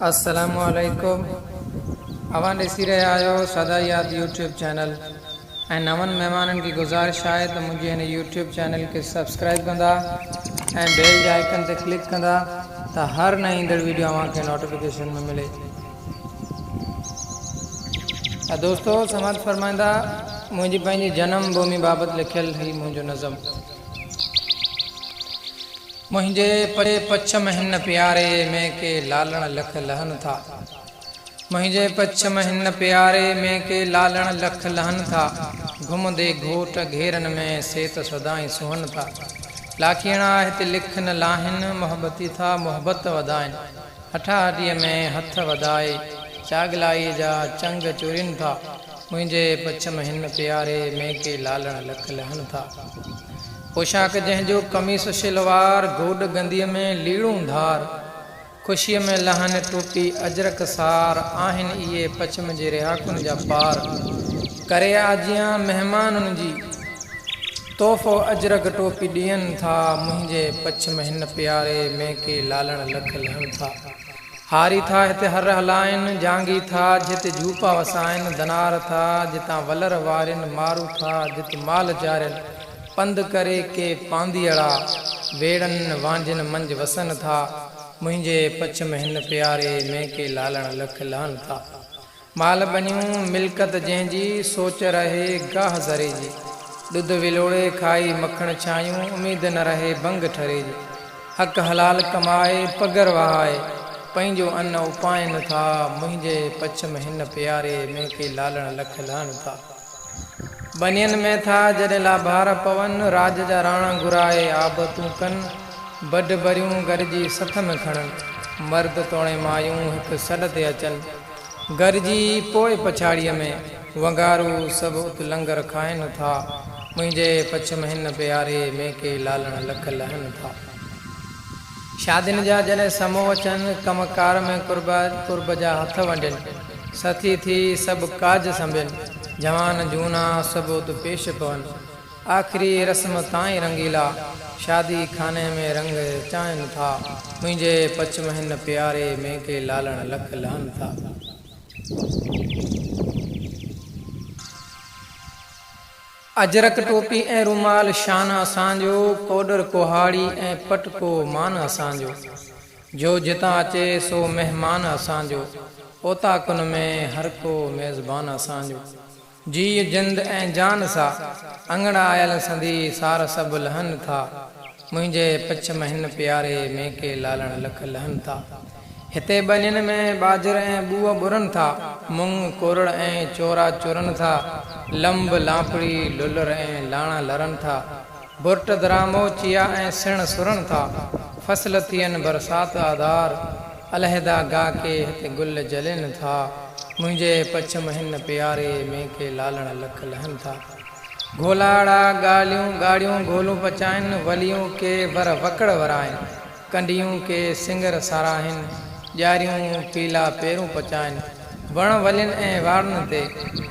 अस्सलामुअलैकुम। अवां ॾिसी रहिया आहियो सदा याद यूट्यूब चैनल ऐं नवनि महिमाननि की गुज़ारिश आहे त मुंहिंजे हिन यूट्यूब चैनल खे सब्सक्राइब कंदा ऐं बेल जे आइकन ते क्लिक कंदा त हर नई ईंदड़ वीडियो अव्हांखे नोटिफिकेशन में मिले। दोस्तों समाज फरमाईंदा मुंहिंजी पंहिंजी जनम भूमि बाबति लिखियल ही मुंहिंजो नज़म। मुंहिंजे परे पच्छम हिन प्यारे में के लालण लख लहन था। मुंहिंजे पच्छम हिन प्यारे में के लालण लख लहन था। घुमंदे घोट घेरन में सेत सदाई सुहन था। लाखीणा हिते लिखन लाहिन मोहब्बती था मोहब्बत वधाइन। हठाहटीअ में हथ वधाए चागलाई जा चंग चुरिन था। मुंहिंजे पच्छम हिन प्यारे में के लालण लख लहन था। पोशाक जंहिंजो कमीस शिलवार गोड गंदीअ में लीड़ूं धार। ख़ुशीअ में लहन टोपी अजरक सार आहिनि इहे पच्छम जे रिहाकुनि जा पार। करे आजियां महिमानुनि जी तोहफ़ो अजरक टोपी ॾियनि था। मुंहिंजे पच्छम हिन प्यारे में के लालण लख लहन था। हारी था हिते हर हलाइनि जांगी था जिते झूपा वसाइनि। दनार था जितां वलर वारिन मारू था जिते माल चारिन। पंध करे के पांदियड़ा वेड़न वांझिन मंझ वसन था। मुंहिंजे पच्छम हिन प्यारे में के लालण लख लहन था। माल बनियूं मिल्कत जंहिंजी सोच रहे गाह ज़रे जी। ॾुध विलोड़े खाई मखण छायूं उम्मीद न रहे भंग ठरे जी। हक़ हलाल कमाए पगर वहाए पंहिंजो अन्न उपाइनि था। मुंहिंजे पच्छम हिन प्यारे में के लालण लख लहन था। बनियन में था जॾहिं लाभार पवन राज जा राणा घुराए आबतूं कनि। बड भरियूं गरजी सथ में खणनि। मर्द तोणे मायूं हिकु सॾ ते अचनि। गरजी पोइ पछाड़ीअ में वंगारू सभु उत लंगर खाइनि था। मुंहिंजे पच्छम हिन प्यारे में के लालण लख लहन था। शादियुनि जा जॾहिं समो अचनि कमकार में कुर्ब जा हथ वंडनि। सथी थी सभु काज संभियनि। जवान जूना सभु उत पेश पवनि। आख़िरी रस्म ताईं रंगीला शादी खाने में रंग चाइनि था। मुंहिंजे पच्छम हिन प्यारे में के लालण लख लहन था। अजरक टोपी ऐं रुमाल शान असांजो। कोडर कोहाड़ी ऐं पटको मान असांजो। जो जितां अचे सो महिमान असांजो। ओता कुन में हर को मेज़बान असांजो। जी जिंद ऐं जान सां अंगड़ा आयल संधी सार सभु लहन था। मुंहिंजे पच्छम हिन प्यारे में के लालण लख लहन था। हिते बनियन में बाजर ऐं बूअ बुरनि था। मुंग कोरड़ ऐं चोरा चुरनि था। लंब लापड़ी लुलर ऐं लाणा लरनि था। बुर्ट दरामो चिया ऐं सिण सुरनि था। फसल थियनि बरसाति आधार अलहदा गा के हिते गुल जलनि था। मुंहिंजे पच्छम हिन प्यारे में के लालण लख लहन था। घोलाड़ा ॻाल्हियूं ॻाढ़ियूं गोलूं पचाइनि। वलियूं के वर वकड़ वराइनि। कंडियूं के सिंगर साराहिनि। ॼारियूं पीला पेरूं पचाइनि। वण वलियुनि ऐं वारनि ते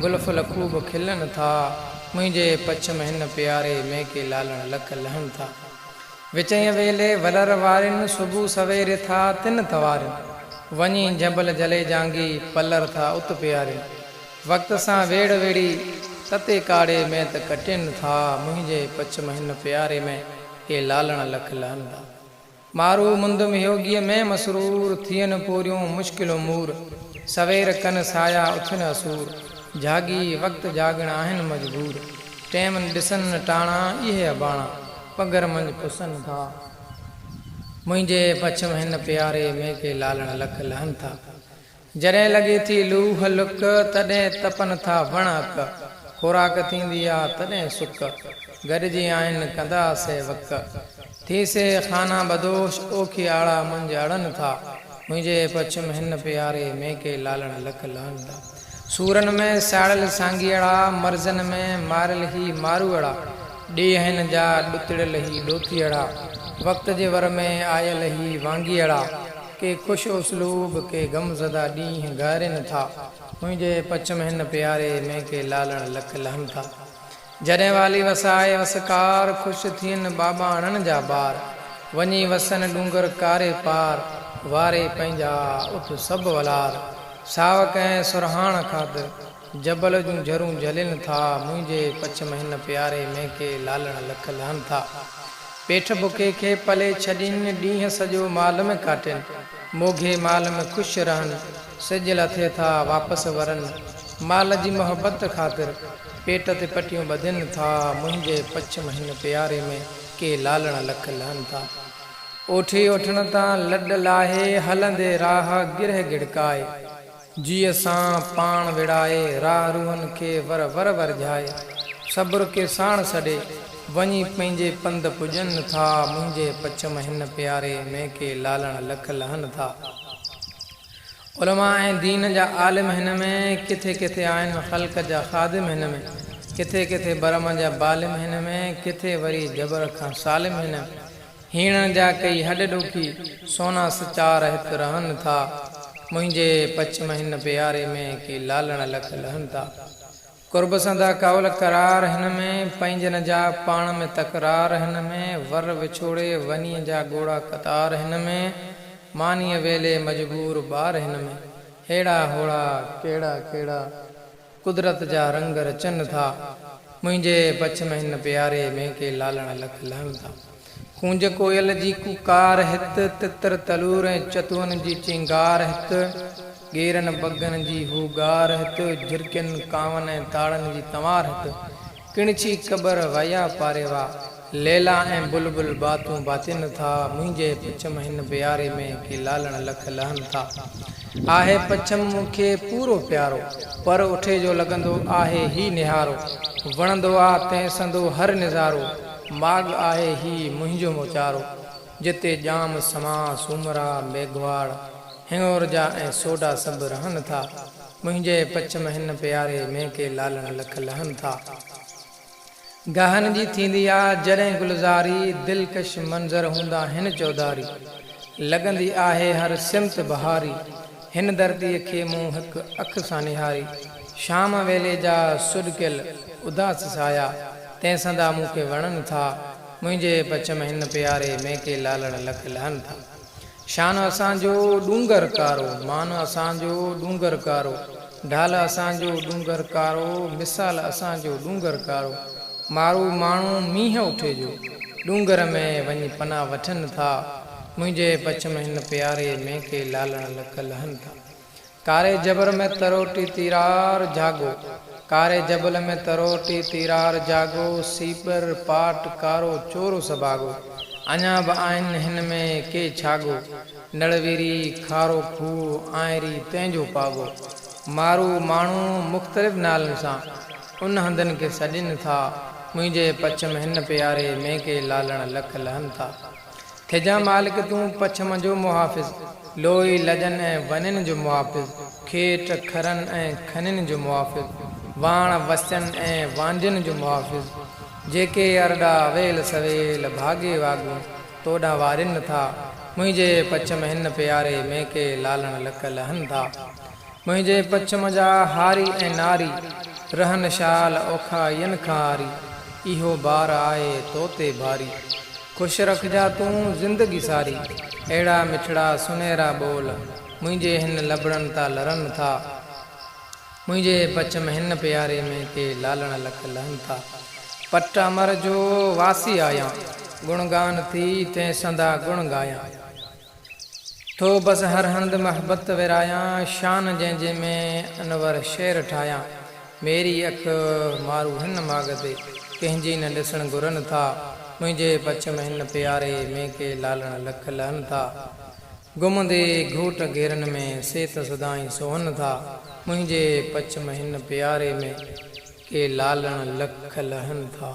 गुल फुल खूब खिलनि था। मुंहिंजे पच्छम हिन प्यारे में के लालण लख लहन था। विचईं वेले वलर वारिन सुबुह सवेरे था तिन तवारिन। वञी जबल जले जांगी पलर था उत प्यारे। वक़्त सां वेड़ वेड़ी तते काड़े में त कटिन था। मुंहिंजे पच्छम हिन प्यारे में के लालण लख लहन था। मारू मुंदुम योगीअ में मसरूर थियनि पूरियूं मुश्किलूं मूर। सवेर कन साया उथनि असूर। जागी वक़्त जागण आहिनि मजबूर। टेम ॾिसनि टाणा इहे अबाणा पगर मंझ पुसनि था। मुंहिंजे पच्छम हिन प्यारे में के लालण लख लहन था। जॾहिं लॻे थी लूह लुक तॾहिं तपनि था वण अक। खुराक थींदी आहे तॾहिं सुक गॾिजी आहिनि कंदा से वक। थी से खाना बदोश ओखी आड़ा मंझ अड़नि था। मुंहिंजे पच्छम हिन प्यारे में के लालण लख लहन था। सूरनि में साड़ियल सांगियड़ा मर्ज़न में मारियल ही मारूअड़ा। ॾींहंनि जा ॾुतड़ियल ही ॾोथियड़ा। वक़्त जे वर में आयल ही वांगियड़ा। के ख़ुशि उसलूब के गमज़दा ॾींहं गारिन था। मुंहिंजे पच्छम हिन प्यारे में के लालण लख लहन था। जॾहिं वाली वसाए वसकार ख़ुशि थियनि बाबाणनि जा ॿार। वञी वसन डूंगर कारे पार वारे पंहिंजा उठ सभु वलार सावक ऐं सुरहाण खातिर जबल जूं जरूं जलिन था मुंहिंजे पछ में हिन प्यारे में के लालण लख लहनि था पेठ बुके खे पले छॾीनि ॾींहं सॼो माल में काटिनि मोघे माल में ख़ुशि रहनि सिज लथे था वापसि वरनि माल जी मोहबत ख़ातिर पेट ते पटियूं ॿधनि था मुंहिंजे पछ में हिन प्यारे में के लालण लख लहनि था ओठी ओठण तां लॾ लाहे हलंदे राह गिरह गिड़काए जीअ सां पाण विड़ाए राह रूहनि खे वर वर वरझाए सब्र के साण सॾे वञी पंहिंजे पंध पुॼनि था मुंहिंजे पछ में हिन प्यारे में के लालण लख लहनि था उलमा ऐं दीन जा आलिम हिन में किथे किथे आहिनि ख़ल्क़ जा ख़ादिम हिन में किथे किथे बरम जा बालिम हिन में किथे वरी जबर खां सालिम हिन में हीणनि जा कई हॾ ॾोखी सोना सचार हिते रहनि था मुंहिंजे पछ में हिन प्यारे में के लालण लख लहनि था कुर्ब संदा कावल करार हिन में पंहिंजनि जा पाण में तकरार हिन में वर विछोड़े वनीअ जा ॻोड़ा कतार हिन में मानीअ वेले मजबूर ॿार हिन में हेड़ा होड़ा कहिड़ा कहिड़ा कुदरत जा रंग रचनि था मुंहिंजे पछ में हिन प्यारे में के लालण लख लहनि था कूंज कोयल जी कुकार हित तितर तलूर ऐं चतुअनि जी चिंगार हित गेरनि बगनि जी हूगार हित झिरकियुनि कांवनि ऐं ताड़नि जी तंवार हित किणची कबर वया पारेवा लैला ऐं बुलबुल बातूं बातिन था मुंहिंजे पछ में हिन प्यारे में के लालण लख लहनि था आहे पछ मूंखे पूरो प्यारो पर उठे जो लॻंदो आहे ही निहारो वणंदो आहे तंहिंसंदो हर निज़ारो माग आहे ही मुंहिंजो मोचारो जिते जाम समा सूमरा मेघवाड़ हिंगोर जा ऐं सोडा सभु रहनि था मुंहिंजे पछ में हिन प्यारे में के लालण लख लहनि था गहन जी थींदी आहे जॾहिं गुलज़ारी दिलकश मंज़र हूंदा हिन चौधारी लॻंदी आहे हर सिमत बहारी हिन धरतीअ खे मूं हिकु अख सां निहारी शाम वेले जा सुॾकियल उदास साया तंहिंसंदा मूंखे वणनि था मुंहिंजे पछ में हिन प्यारे में के लालण लख लहनि था शान असांजो डूंगर कारो मान असांजो डूंगर कारो ढाल असांजो डूंगर कारो मिसाल असांजो डूंगर कारो मारू माण्हू मींहं उठे जो डूंगर में वञी पनाह वठनि था मुंहिंजे पछ में हिन प्यारे में के लालण लख लहनि था कारे जबर में तरोटी तीरार जागो कारे जबल में तरोटी तीरार जागो सीपर पाट कारो चोरो सबागो अञा बि आहिनि हिन में के छागो नड़वीरी खारो खूह आयरी तंहिंजो पागो मारू माण्हू मुख़्तलिफ़ नालनि सां उन हंधनि खे सॾनि था मुंहिंजे पछ में हिन प्यारे में के लालण लख लहनि था थिजा मालिक तूं पछ मुंहिंजो मुहाफ़िज़ लोई लजनि ऐं वननि जो मुहाफ़िज़ खेट खरनि ऐं खनिनि जो मुहाफ़िज़ वाण वस्यनि ऐं वांझनि जो मुहाफ़िज़ जेके अरड़ा वेल सवेल भागे वागूं तोॾां वारिनि था मुंहिंजे पछ में हिन प्यारे में के लालण लख लहनि था मुंहिंजे पछ मजा हारी ऐं नारी रहन शाल औखा यन खां हारी इहो बार आहे तोते भारी ख़ुशि रखजा तूं ज़िंदगी सारी अहिड़ा मिठड़ा सुनहरा ॿोल मुंहिंजे हिन लबड़नि तां लरनि था मुंहिंजे पछ में हिन प्यारे में के लालण लख लहनि था पट अमर जो वासी आहियां गुणगान थी तंहिंसंदा गुण गायां थो बसि हर हंधि महबत विरायां शान जंहिंजे में अनवर शेर ठाहियां मेरी अख मारू हिन माग ते कंहिंजी न ॾिसण घुरनि था मुंहिंजे पछ में हिन प्यारे में के लालण लख लहनि था घुमंदे घोट घेरनि में सेत सदाई सोहनि था मुंहिंजे पछ में हिन प्यारे में के लालण लख लहनि था।